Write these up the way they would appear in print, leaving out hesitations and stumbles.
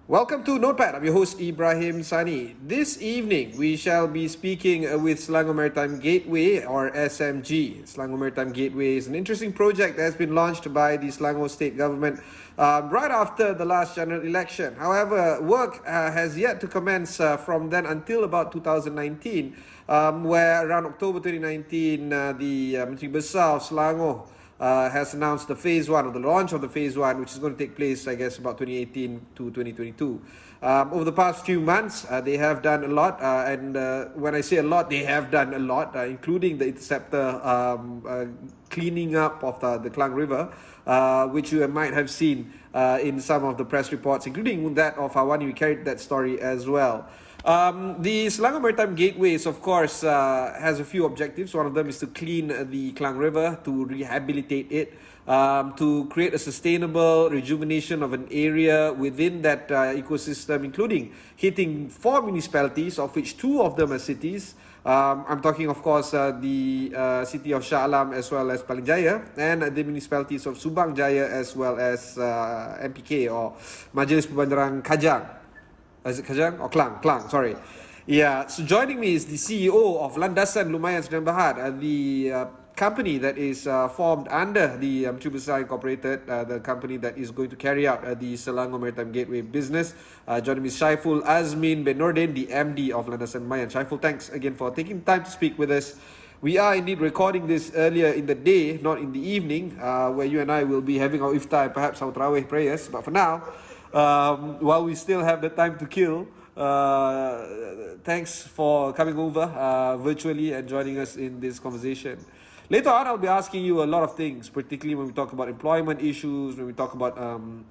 Welcome to Notepad. I'm your host Ibrahim Sani. This evening we shall be speaking with Selangor Maritime Gateway, or SMG. Selangor Maritime Gateway is an interesting project that has been launched by the Selangor State Government right after the last general election. However, work has yet to commence from then until about 2019, where around October 2019 the Menteri Besar of Selangor has announced the phase one, or the launch of the phase one, which is going to take place, I guess, about 2018 to 2022. Over the past few months, they have done a lot, and when I say a lot, they have done a lot, including the interceptor cleaning up of the Klang River, which you might have seen in some of the press reports, including that of AWANI. We carried that story as well. The Selangor Maritime Gateways, of course, has a few objectives. One of them is to clean the Klang River, to rehabilitate it, to create a sustainable rejuvenation of an area within that ecosystem, including hitting 4 municipalities, of which 2 of them are cities. I'm talking, of course, the city of Shah Alam as well as Paling Jaya, and the municipalities of Subang Jaya as well as MPK, or Majlis Pembandaran Kajang. Is it Kajang or Klang? Klang, sorry. Yeah, so joining me is the CEO of Landasan Lumayan Sdn Bhd, the company that is formed under the Menteri Besar Incorporated, the company that is going to carry out the Selangor Maritime Gateway business. Joining me is Syaiful Azmen Bin Nordin, the MD of Landasan Lumayan. Syaiful, thanks again for taking time to speak with us. We are indeed recording this earlier in the day, not in the evening, where you and I will be having our iftar and perhaps our Tarawih prayers. But for now, while we still have the time to kill, thanks for coming over virtually and joining us in this conversation. Later on, I'll be asking you a lot of things, particularly when we talk about employment issues, when we talk about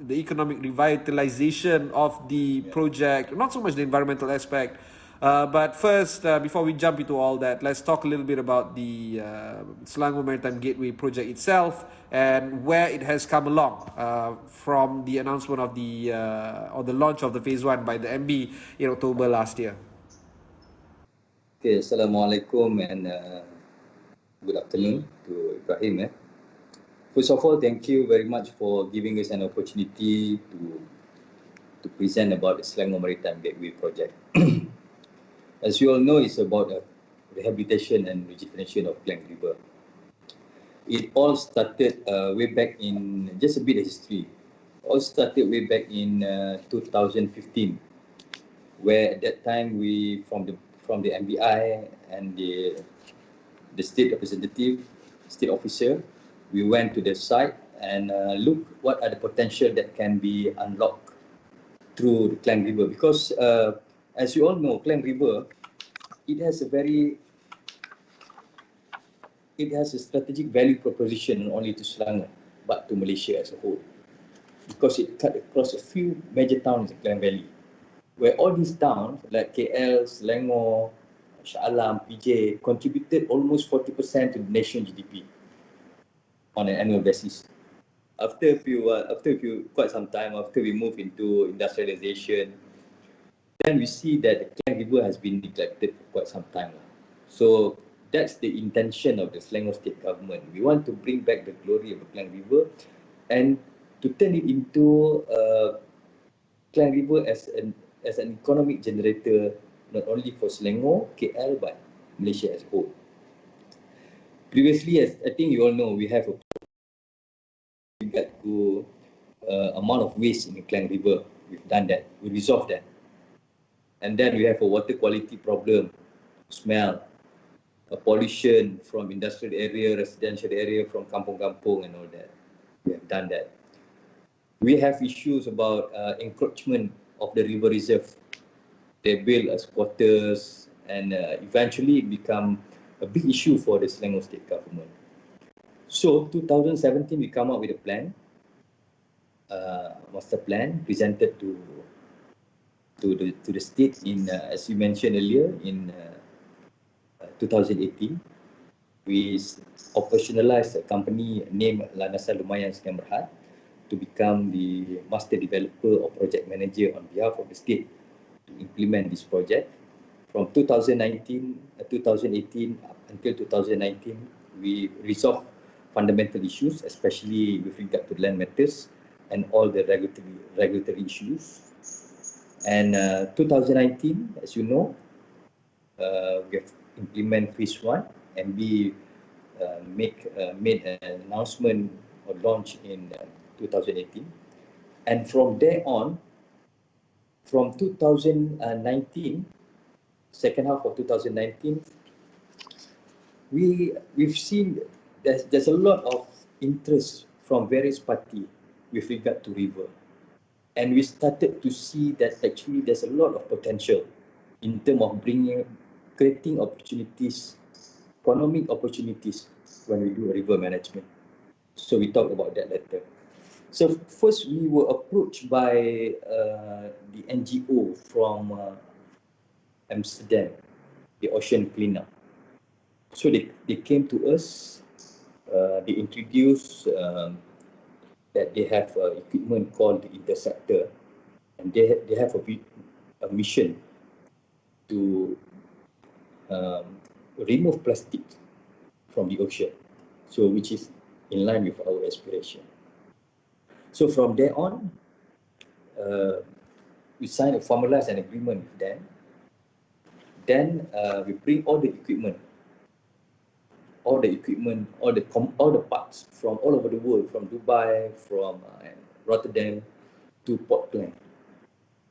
the economic revitalization of the project, not so much the environmental aspect. But first, before we jump into all that, let's talk a little bit about the Selangor Maritime Gateway project itself and where it has come along from the announcement of the or the launch of the phase one by the MB in October last year. Okay, Assalamualaikum and good afternoon to Ibrahim. First of all, thank you very much for giving us an opportunity to present about the Selangor Maritime Gateway project. As you all know, it's about rehabilitation and rejuvenation of Klang River. It all started way back in, just a bit of history, all started way back in 2015, where at that time we, from the MBI and the state representative, state officer, we went to the site and look what are the potential that can be unlocked through the Klang River. Because as you all know, Klang River, it has a strategic value proposition not only to Selangor, but to Malaysia as a whole. Because it cut across a few major towns in Klang Valley, where all these towns like KL, Selangor, Shah Alam, PJ contributed almost 40% to the national GDP on an annual basis. After quite some time, after we move into industrialization, then we see that the Klang River has been neglected for quite some time. So that's the intention of the Selangor State Government. We want to bring back the glory of the Klang River and to turn it into Klang River as an economic generator, not only for Selangor, KL, but Malaysia as a whole. Previously, as I think you all know, we have regard to amount of waste in the Klang River. We've done that. We resolved that. And then we have a water quality problem, smell, pollution from industrial area, residential area, from kampung-kampung and all that. We have done that. We have issues about encroachment of the river reserve. They build as quarters and eventually it become a big issue for the Selangor State Government. So 2017 we come up with a plan, master plan presented to the state in, as you mentioned earlier, in 2018. We operationalized a company named Landasan Lumayan Sdn Bhd to become the master developer or project manager on behalf of the state to implement this project. From 2019, 2018 up until 2019, we resolved fundamental issues, especially with regard to land matters and all the regulatory issues. And 2019, as you know, we have implement phase 1, and we made an announcement or launch in 2018. And from there on, from 2019, second half of 2019, we've seen there's a lot of interest from various parties with regard to river. And we started to see that actually there's a lot of potential in terms of creating opportunities, economic opportunities when we do river management. So we talked about that later. So first we were approached by the NGO from Amsterdam, the ocean cleanup. So they came to us, they introduced that they have equipment called the Interceptor, and they have a mission to remove plastic from the ocean, so which is in line with our aspiration. So from there on, we signed a formalized an agreement with them. Then we bring all the equipment, all the parts from all over the world, from Dubai, from Rotterdam to Port Klang.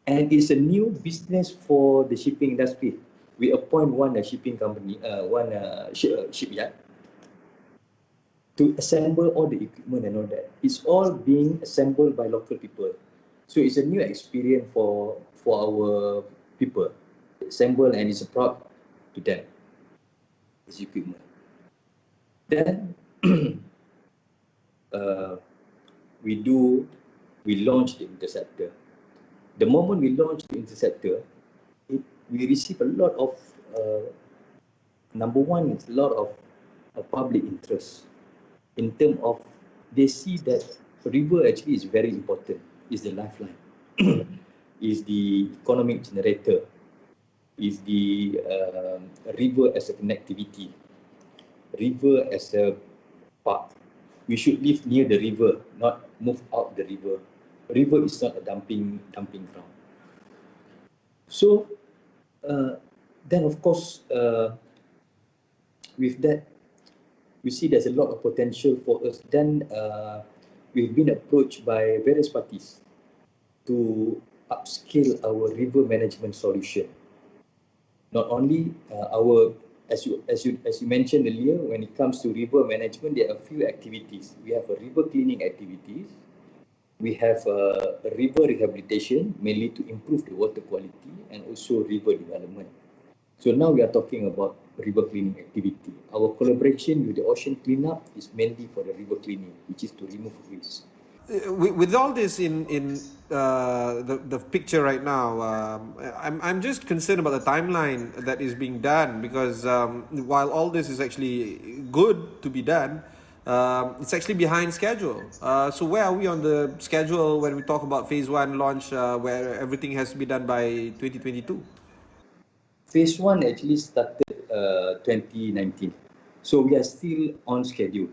And it's a new business for the shipping industry. We appoint one shipping company, shipyard, to assemble all the equipment and all that. It's all being assembled by local people. So it's a new experience for our people. Assemble, and it's a proud to them, this equipment. Then we launched the Interceptor. The moment we launched the Interceptor, we received a lot of, number one, it's a lot of public interest in terms of they see that river actually is very important, is the lifeline, is the economic generator, is the river as a connectivity, river as a park. We should live near the river, not move out the river. River is not a dumping ground. So then of course, with that, we see there's a lot of potential for us. Then we've been approached by various parties to upscale our river management solution. Not only our, as you mentioned earlier, when it comes to river management, there are a few activities. We have a river cleaning activities. We have a river rehabilitation, mainly to improve the water quality, and also river development. So now we are talking about river cleaning activity. Our collaboration with the ocean cleanup is mainly for the river cleaning, which is to remove waste. With all this in the picture right now, I'm just concerned about the timeline that is being done, because while all this is actually good to be done, it's actually behind schedule. So where are we on the schedule when we talk about phase 1 launch, where everything has to be done by 2022? Phase 1 actually started 2019. So we are still on schedule.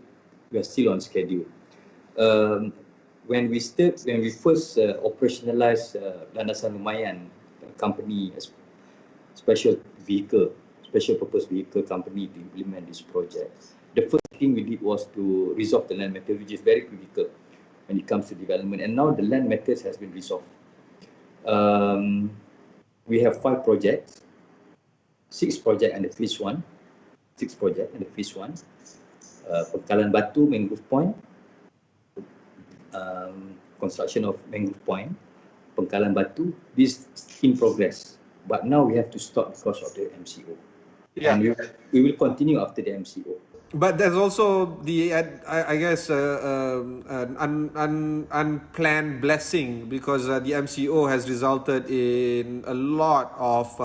When we first operationalized Landasan Lumayan company, special purpose vehicle company to implement this project, the first thing we did was to resolve the land matter, which is very critical when it comes to development. And now the land matters has been resolved. We have 5 projects, 6 projects under phase 1. Pengkalan Batu, Mangrove Point, construction of Mangrove Point, Pengkalan Batu, this in progress. But now we have to stop because of the MCO. Yeah. And we will continue after the MCO. But there's also the, I guess, an unplanned blessing, because the MCO has resulted in a lot of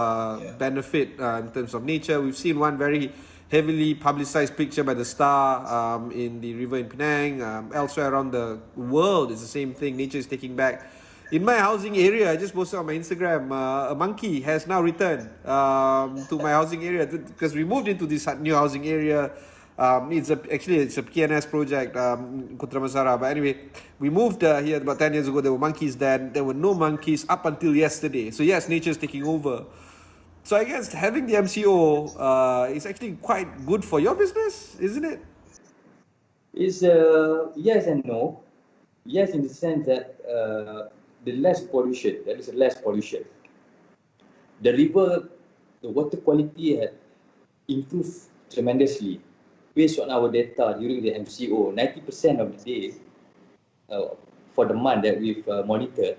benefit in terms of nature. We've seen one very heavily publicized picture by the Star in the river in Penang. Elsewhere around the world, it's the same thing. Nature is taking back in my housing area, I just posted on my Instagram, a monkey has now returned to my housing area because we moved into this new housing area. Actually it's a PNS project, Kutra Masara. But anyway, we moved here about 10 years ago. There were monkeys then. There were no monkeys up until yesterday. So yes, nature's taking over. So I guess having the MCO is actually quite good for your business, isn't it? It's yes and no. Yes, in the sense that the less pollution, there is less pollution. The river, the water quality had improved tremendously. Based on our data during the MCO, 90% of the day, for the month that we've monitored,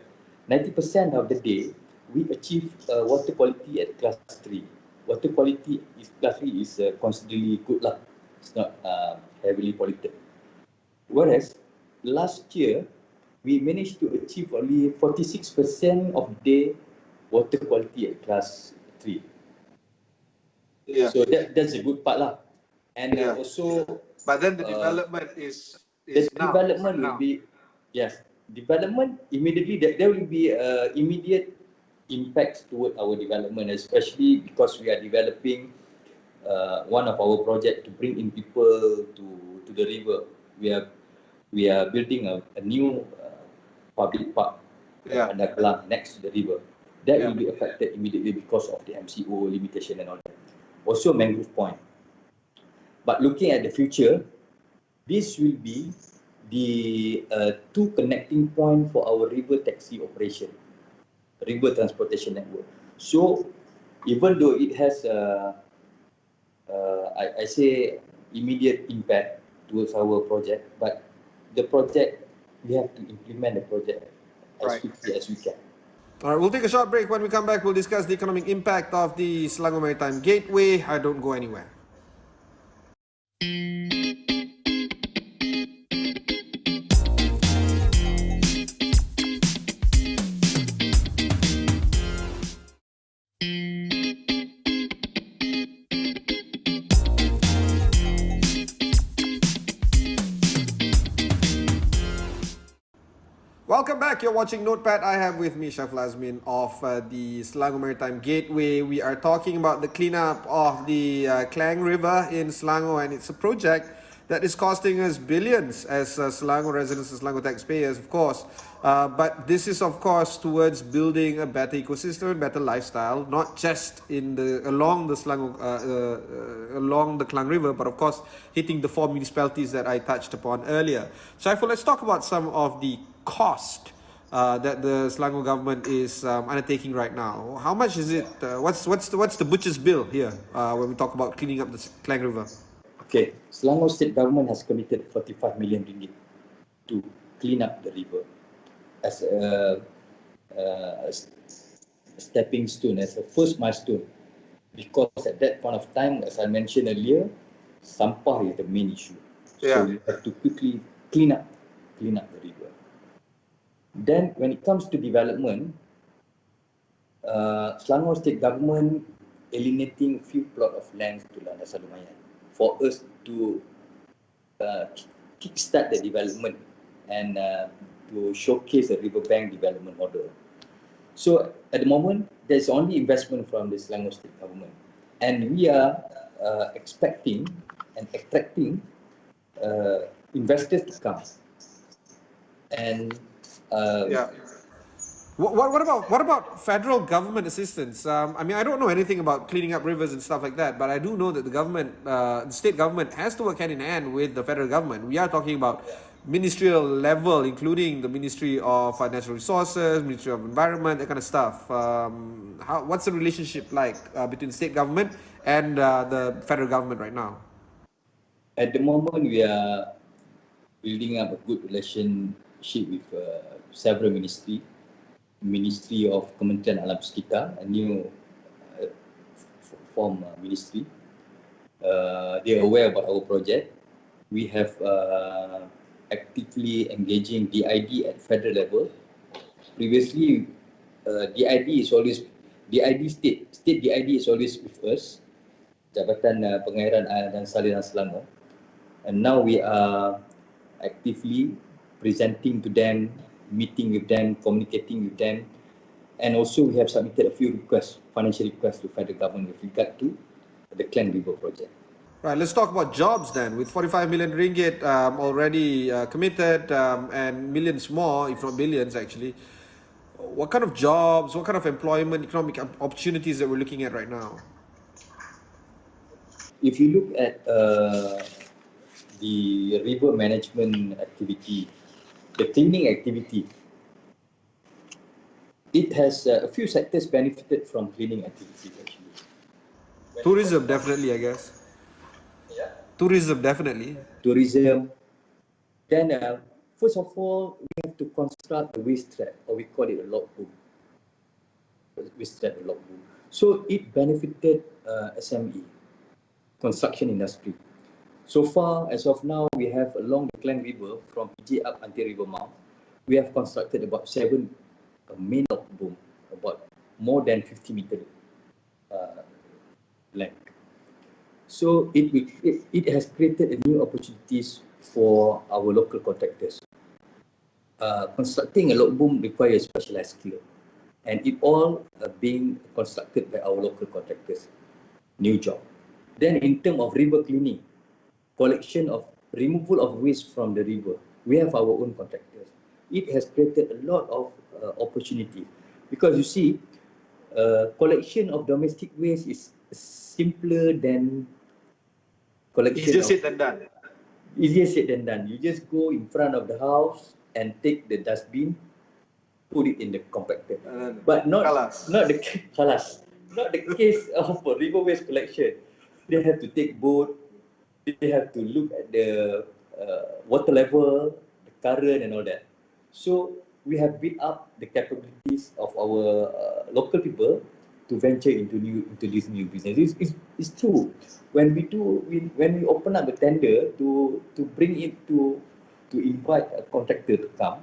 90% of the day, we achieve water quality at class 3. Water quality is class 3 is considerably good lah. It's not heavily polluted. Whereas last year, we managed to achieve only 46% of day water quality at class 3. Yeah. So that's a good part lah. And also, but then the development is the now, development will be, yes, development immediately, there will be immediate impacts toward our development, especially because we are developing one of our projects to bring in people to the river. We are building a new public park under Klang next to the river. That will be affected immediately because of the MCO limitation and all that. Also mangrove point. But looking at the future, this will be the two connecting point for our river taxi operation, river transportation network. So even though it has I say immediate impact towards our project, but the project, we have to implement the project as quickly as we can. All right, we'll take a short break. When we come back, we'll discuss the economic impact of the Selangor Maritime Gateway. I don't go anywhere. Welcome back. You're watching Notepad. I have with me Syaiful Azmen of the Selangor Maritime Gateway. We are talking about the cleanup of the Klang River in Selangor, and it's a project that is costing us billions as Selangor residents and Selangor taxpayers, of course. But this is, of course, towards building a better ecosystem, better lifestyle, not just along the Selangor, along the Klang River, but of course hitting the 4 municipalities that I touched upon earlier. Syaiful, let's talk about some of the cost that the Selangor government is undertaking right now. How much is it? What's the butcher's bill here when we talk about cleaning up the Klang River? Okay, Selangor State Government has committed 45 million ringgit to clean up the river as a stepping stone, as a first milestone. Because at that point of time, as I mentioned earlier, sampah is the main issue. So we have to quickly clean up the river. Then, when it comes to development, Selangor State Government alienating few plot of land to Landasan Lumayan for us to kickstart the development and to showcase the riverbank development model. So at the moment, there's only investment from the Selangor State Government, and we are expecting and attracting investors to come. And What about federal government assistance? I mean, I don't know anything about cleaning up rivers and stuff like that, but I do know that the government, the state government, has to work hand in hand with the federal government. We are talking about ministerial level, including the Ministry of Natural Resources, Ministry of Environment, that kind of stuff. What's the relationship like between state government and the federal government right now? At the moment, we are building up a good relationship with several ministries. Ministry of Kementerian Alam Sekitar, a new form ministry. They are aware about our project. We have actively engaging DID at federal level. Previously, state DID is always with us, Jabatan Pengairan dan Salinan Selangor. And now we are actively presenting to them meeting with them, communicating with them, and also we have submitted a few requests, financial requests to federal government with regard to the Klang River project. Right, let's talk about jobs then. With 45 million ringgit already committed and millions more, if not billions actually, what kind of jobs, what kind of employment, economic opportunities that we're looking at right now? If you look at the river management activity, the cleaning activity, it has a few sectors benefited from cleaning activities actually. Tourism, definitely, I guess. Yeah. Tourism, definitely. Tourism. Then, first of all, we have to construct a waste trap, or we call it a log boom. Waste trap, a log boom. So it benefited SME, construction industry. So far, as of now, we have along the Klang River from PJ up until River Mount, we have constructed about 7 main log boom, about more than 50 meter length. So it has created new opportunities for our local contractors. Constructing a log boom requires specialized skill, and it all being constructed by our local contractors. New job. Then in terms of river cleaning, collection of removal of waste from the river, we have our own contractors. It has created a lot of opportunity, because you see, collection of domestic waste is simpler than collection. Easier said than done. Easier said than done. You just go in front of the house and take the dustbin, put it in the compactor. But not the kalas. Not the case of river waste collection. They have to take boat. They have to look at the water level, the current, and all that. So we have built up the capabilities of our local people to venture into this new business. It's true. When we open up a tender to bring it to invite a contractor to come,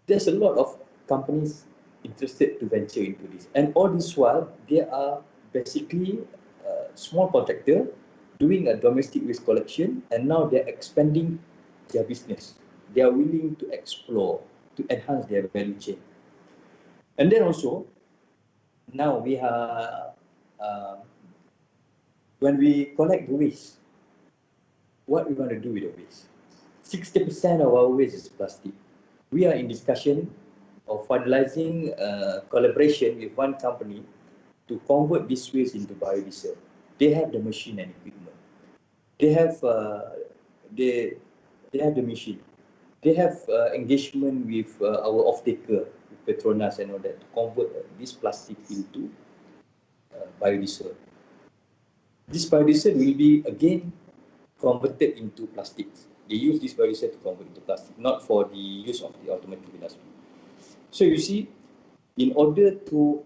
there's a lot of companies interested to venture into this. And all this while, they are basically small contractor doing a domestic waste collection, and now they're expanding their business. They are willing to explore, to enhance their value chain. And then also, now we are, when we collect the waste, what we want to do with the waste? 60% of our waste is plastic. We are in discussion of finalizing collaboration with one company to convert this waste into biodiesel. They have the machine and equipment. They have the machine. They have engagement with our off-taker, with Petronas and all that, to convert this plastic into biodiesel. This biodiesel will be again converted into plastics. They use this biodiesel to convert into plastic, not for the use of the automotive industry. So you see, in order to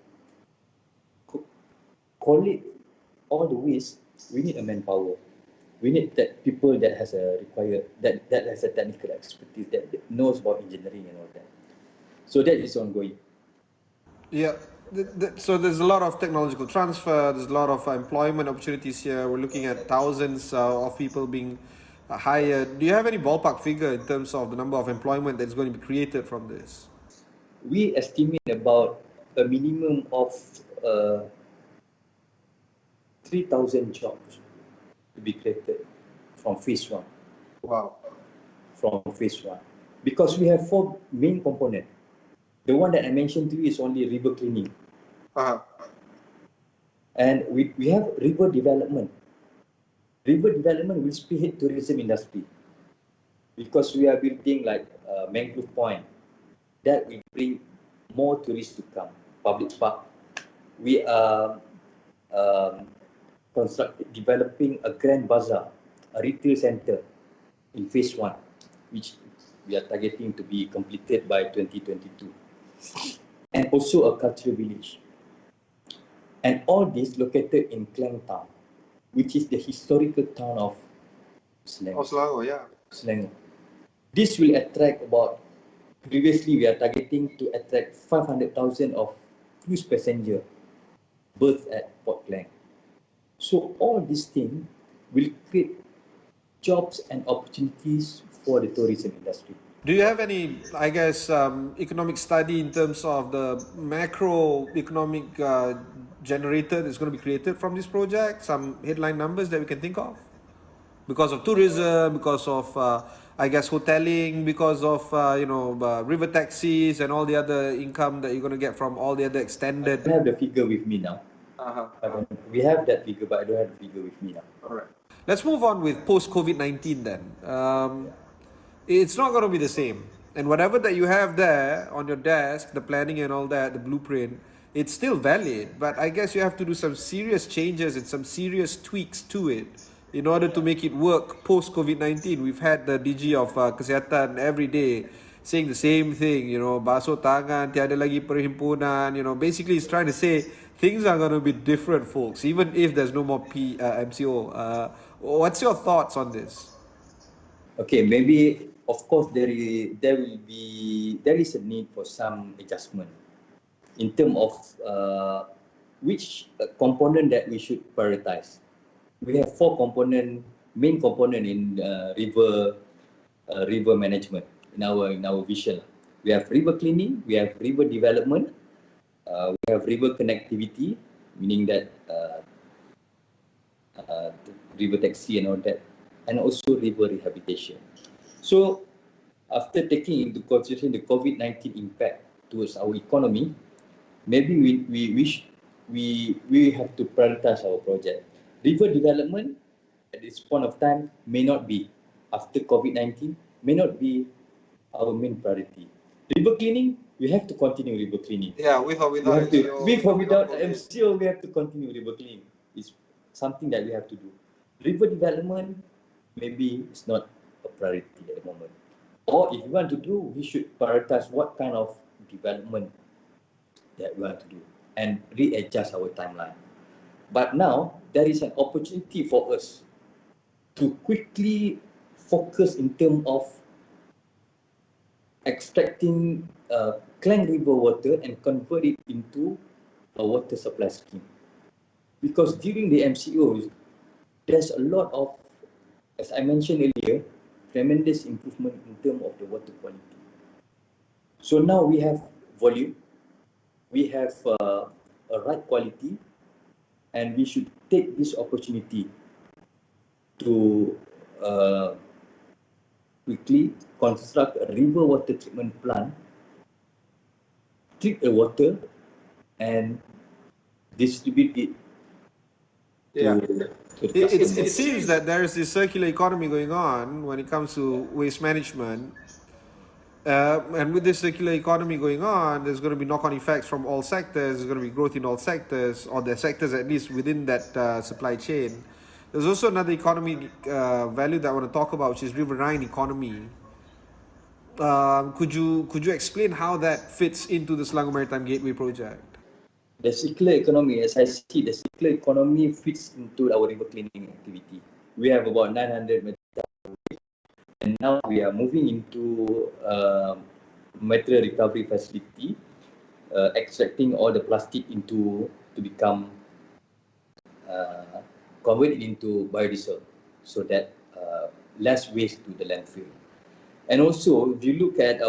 collect all the waste, we need a manpower. We need that people that has a technical expertise, that knows about engineering and all that. So that is ongoing. Yeah. So there's a lot of technological transfer. There's a lot of employment opportunities here. We're looking at thousands of people being hired. Do you have any ballpark figure in terms of the number of employment that's going to be created from this? We estimate about a minimum of 3,000 jobs to be created from phase 1. Wow. From phase 1. Because we have 4 main components. The one that I mentioned to you is only river cleaning. And we have river development. River development will spearhead tourism industry, because we are building like mangrove point that will bring more tourists to come. Public park. We are developing a grand bazaar, a retail center in phase 1, which we are targeting to be completed by 2022. And also a cultural village. And all this located in Klang town, which is the historical town of Selangor. Selangor, yeah. Selangor. This will attract previously we are targeting to attract 500,000 of cruise passenger berth at Port Klang. So all these things will create jobs and opportunities for the tourism industry. Do you have any, I guess, economic study in terms of the macroeconomic generator that's going to be created from this project? Some headline numbers that we can think of? Because of tourism, because of, I guess, hoteling, because of, river taxis and all the other income that you're going to get from all the other extended. I don't have the figure with me now. We have that figure, but I don't have the figure with me now. All right. Let's move on with post-COVID-19 then. It's not going to be the same. And whatever that you have there on your desk, the planning and all that, the blueprint, it's still valid. But I guess you have to do some serious changes and some serious tweaks to it in order to make it work post-COVID-19. We've had the DG of Kesihatan every day saying the same thing, basuh tangan, tiada lagi perhimpunan, basically he's trying to say things are going to be different, folks, even if there's no more MCO. What's your thoughts on this? Okay, maybe, of course, there is a need for some adjustment in terms of which component that we should prioritize. We have four main component in river management in our vision. We have river cleaning, we have river development, we have river connectivity, meaning that river taxi and all that, and also river rehabilitation. So, after taking into consideration the COVID-19 impact towards our economy, maybe we have to prioritize our project. River development at this point of time may not be, after COVID-19, may not be our main priority. River cleaning, we have to continue river cleaning. Yeah, with or without MCO. With or without MCO, we have to continue river cleaning. It's something that we have to do. River development, maybe it's not a priority at the moment. Or if we want to do, we should prioritize what kind of development that we want to do and readjust our timeline. But now, there is an opportunity for us to quickly focus in terms of extracting Klang River water and convert it into a water supply scheme. Because during the MCOs, there's a lot of, as I mentioned earlier, tremendous improvement in terms of the water quality. So now we have volume, we have a right quality, and we should take this opportunity to quickly construct a river water treatment plant, treat the water, and distribute it. It seems that there is this circular economy going on when it comes to waste management. And with this circular economy going on, there's going to be knock-on effects from all sectors. There's going to be growth in all sectors, or the sectors at least within that supply chain. There's also another economy value that I want to talk about, which is riverine economy. Could you explain how that fits into the Selangor Maritime Gateway project? The circular economy, as I see, the circular economy fits into our river cleaning activity. We have about 900 metric tons, and now we are moving into material recovery facility, extracting all the plastic to become converted into biodiesel, so that less waste to the landfill. And also, if you look at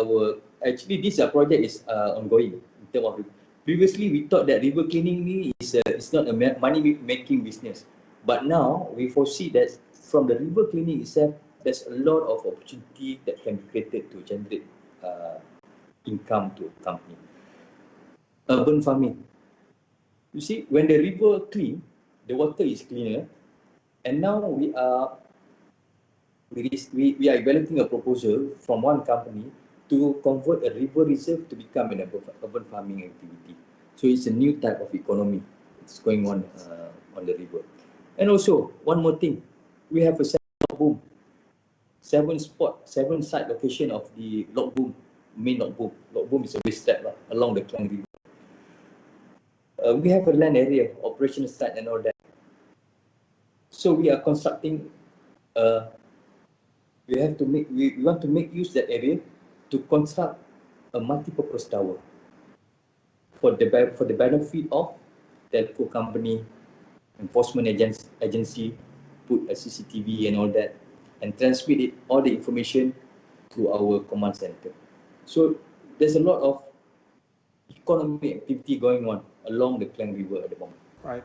actually this project is ongoing in terms of. Previously, we thought that river cleaning is not a money-making business. But now, we foresee that from the river cleaning itself, there's a lot of opportunity that can be created to generate income to a company. Urban farming. You see, when the river clean, the water is cleaner. And now we are evaluating a proposal from one company to convert a river reserve to become an urban farming activity. So it's a new type of economy. It's going on the river. And also, one more thing, we have a seven site location of the log boom, main log boom. Log boom is a waste trap along the Klang River. We have a land area, operational site and all that. So we are constructing, we want to make use that area to construct a multi-purpose tower for the benefit of telco company, enforcement agency, put a CCTV and all that, and transmit all the information to our command center. So there's a lot of economic activity going on along the Klang River at the moment. Right.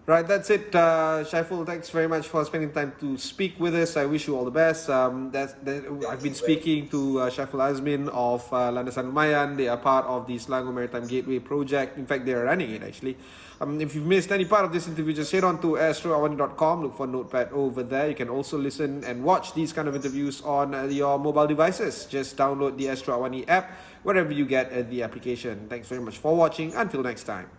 Right, that's it. Syaiful, thanks very much for spending time to speak with us. I wish you all the best. I've been speaking to Syaiful Azmen of Landasan Lumayan. They are part of the Selangor Maritime Gateway project. In fact, they are running it actually. If you've missed any part of this interview, just head on to astroawani.com. Look for Notepad over there. You can also listen and watch these kind of interviews on your mobile devices. Just download the Astro AWANI app wherever you get the application. Thanks very much for watching. Until next time.